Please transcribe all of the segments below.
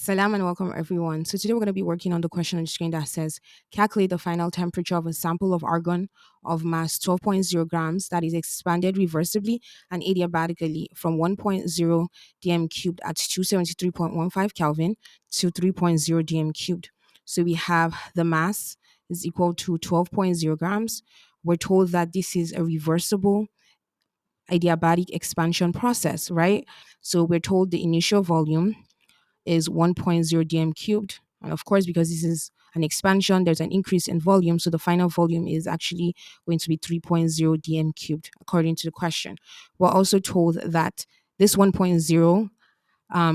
Salam and welcome everyone. So today we're going to be working on the question on the screen that says calculate the final temperature of a sample of argon of mass 12.0 grams that is expanded reversibly and adiabatically from 1.0 dm cubed at 273.15 Kelvin to 3.0 dm cubed. So we have the mass is equal to 12.0 grams. We're told that this is a reversible adiabatic expansion process, right? So we're told the initial volume is 1.0 dm cubed. And of course, because this is an expansion, there's an increase in volume. So the final volume is actually going to be 3.0 dm cubed, according to the question. We're also told that this 1.0,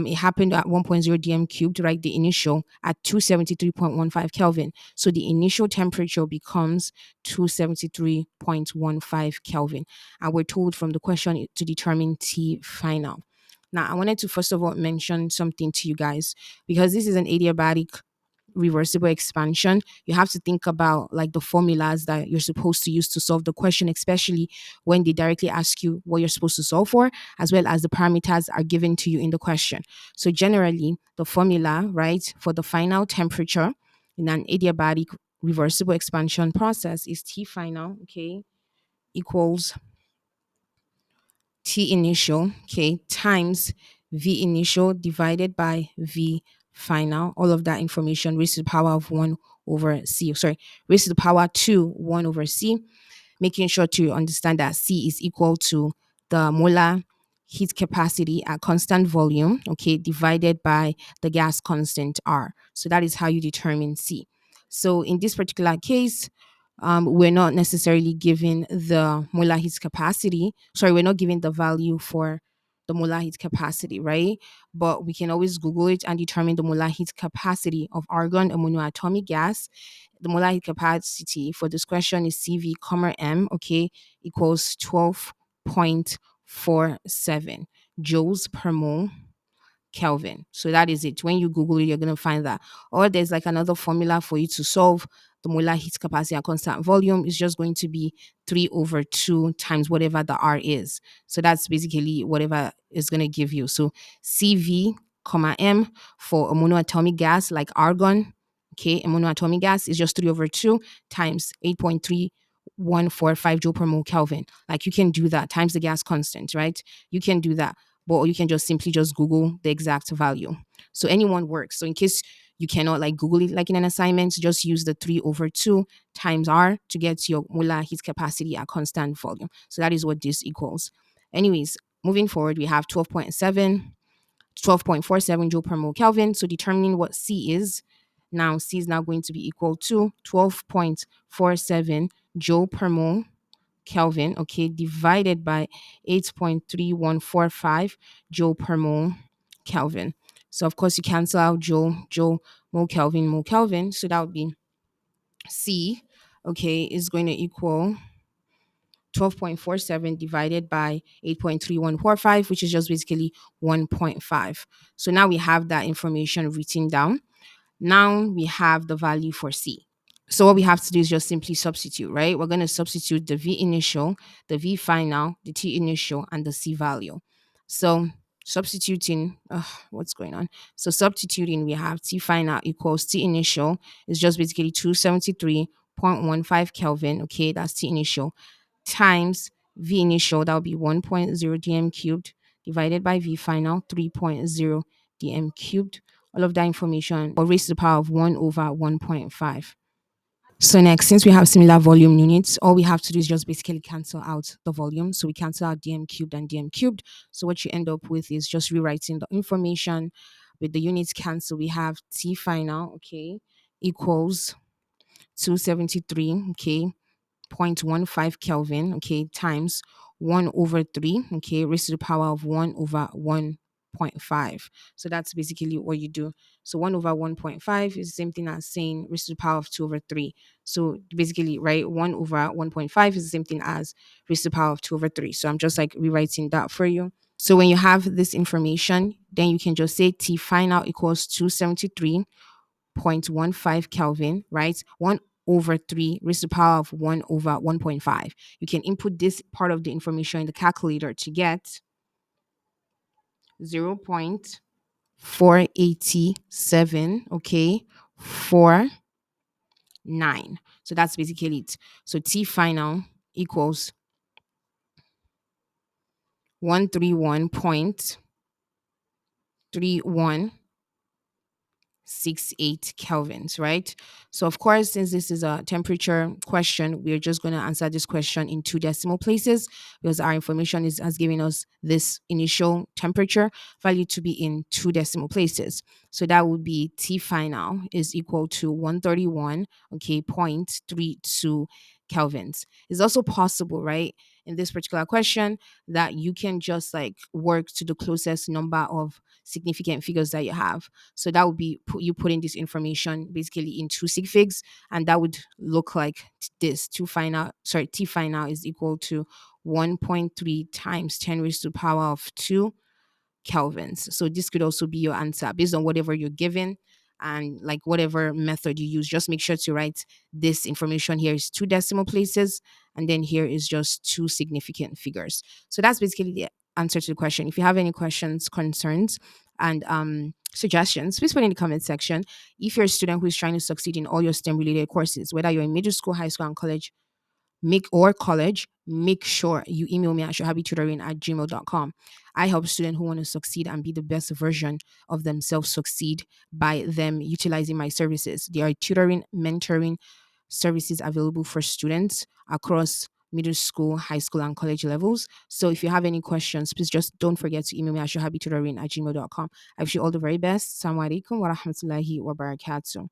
it happened at 1.0 dm cubed, right? The initial at 273.15 Kelvin. So the initial temperature becomes 273.15 Kelvin. And we're told from the question to determine T final. Now, I wanted to first of all mention something to you guys because this is an adiabatic reversible expansion. You have to think about like the formulas that you're supposed to use to solve the question, especially when they directly ask you what you're supposed to solve for, as well as the parameters are given to you in the question. So generally, the formula, right, for the final temperature in an adiabatic reversible expansion process is T final, okay, equals T initial, okay, times V initial divided by V final. All of that information raised to the power of 1 over C. Sorry, raised to the power 2, 1 over C, making sure to understand that C is equal to the molar heat capacity at constant volume, okay, divided by the gas constant R. So that is how you determine C. So in this particular case, we're not necessarily given the molar heat capacity. Sorry, we're not given the value for the molar heat capacity, right? But we can always Google it and determine the molar heat capacity of argon, a monoatomic gas. The molar heat capacity for this question is CV, comma M, okay, equals 12.47 joules per mole Kelvin. So that is it. When you Google it, you're going to find that. Or there's like another formula for you to solve the molar heat capacity at constant volume. Is just going to be 3 over 2 times whatever the R is. So that's basically whatever is going to give you. So CV, comma M for a monoatomic gas like argon. Okay, a monoatomic gas is just 3 over 2 times 8.3145 joule per mole Kelvin. Like you can do that times the gas constant, right? You can do that, but you can just simply just Google the exact value. So anyone works. So in case you cannot like Google it like in an assignment, just use the 3 over 2 times R to get your molar heat capacity at constant volume. So that is what this equals. Anyways, moving forward, we have 12.47 joule per mole Kelvin. So determining what C is, now C is now going to be equal to 12.47 joule per mole Kelvin, okay, divided by 8.3145 joule per mole Kelvin. So of course you cancel out joule, mole Kelvin, mole Kelvin. So that would be C, okay, is going to equal 12.47 divided by 8.3145, which is just basically 1.5. So now we have that information written down. Now we have the value for C. So what we have to do is just simply substitute, right? We're going to substitute the V initial, the V final, the T initial, and the C value. So substituting, what's going on? So substituting, we have T final equals T initial is just basically 273.15 Kelvin. Okay, that's T initial times V initial, that would be 1.0 dm cubed divided by V final, 3.0 dm cubed. All of that information or raised to the power of 1 over 1.5. So next, since we have similar volume units, all we have to do is just basically cancel out the volume. So we cancel out dm cubed and dm cubed. So what you end up with is just rewriting the information with the units cancel. We have T final, okay, equals 273, okay, 0.15 Kelvin, okay, times 1 over 3, okay, raised to the power of 1 over 1.5. So that's basically what you do. So 1 over 1.5 is the same thing as saying raised to the power of 2 over 3. So basically, right, 1 over 1.5 is the same thing as raised to the power of 2 over 3. So I'm just like rewriting that for you. So when you have this information, then you can just say T final equals 273.15 Kelvin, right? 1 over 3 raised to the power of 1 over 1.5. You can input this part of the information in the calculator to get 0.5 487, okay, 4 9. So that's basically it. So T final equals 131.3168 kelvins, right? So, of course, since this is a temperature question, we're just going to answer this question in two decimal places because our information has given us this initial temperature value to be in two decimal places. So that would be T final is equal to 131, okay, 0.32 kelvins. It's also possible, right, in this particular question that you can just like work to the closest number of significant figures that you have. So that would be you putting this information basically in two sig figs, and that would look like this. T final is equal to 1.3 times 10 raised to the power of 2 kelvins. So this could also be your answer based on whatever you're given and like whatever method you use. Just make sure to write this information here is two decimal places, and then here is just two significant figures. So that's basically the answer to the question. If you have any questions, concerns, and suggestions, please put in the comment section. If you're a student who is trying to succeed in all your STEM related courses, whether you're in middle school, high school, and college, make sure you email me at shahabitutoring@gmail.com. I help students who want to succeed and be the best version of themselves succeed by them utilizing my services. There are tutoring, mentoring services available for students across middle school, high school, and college levels. So if you have any questions, please just don't forget to email me at shahabitutoring@gmail.com. I wish you all the very best. Assalamu alaikum wa rahmatullahi wa barakatuh.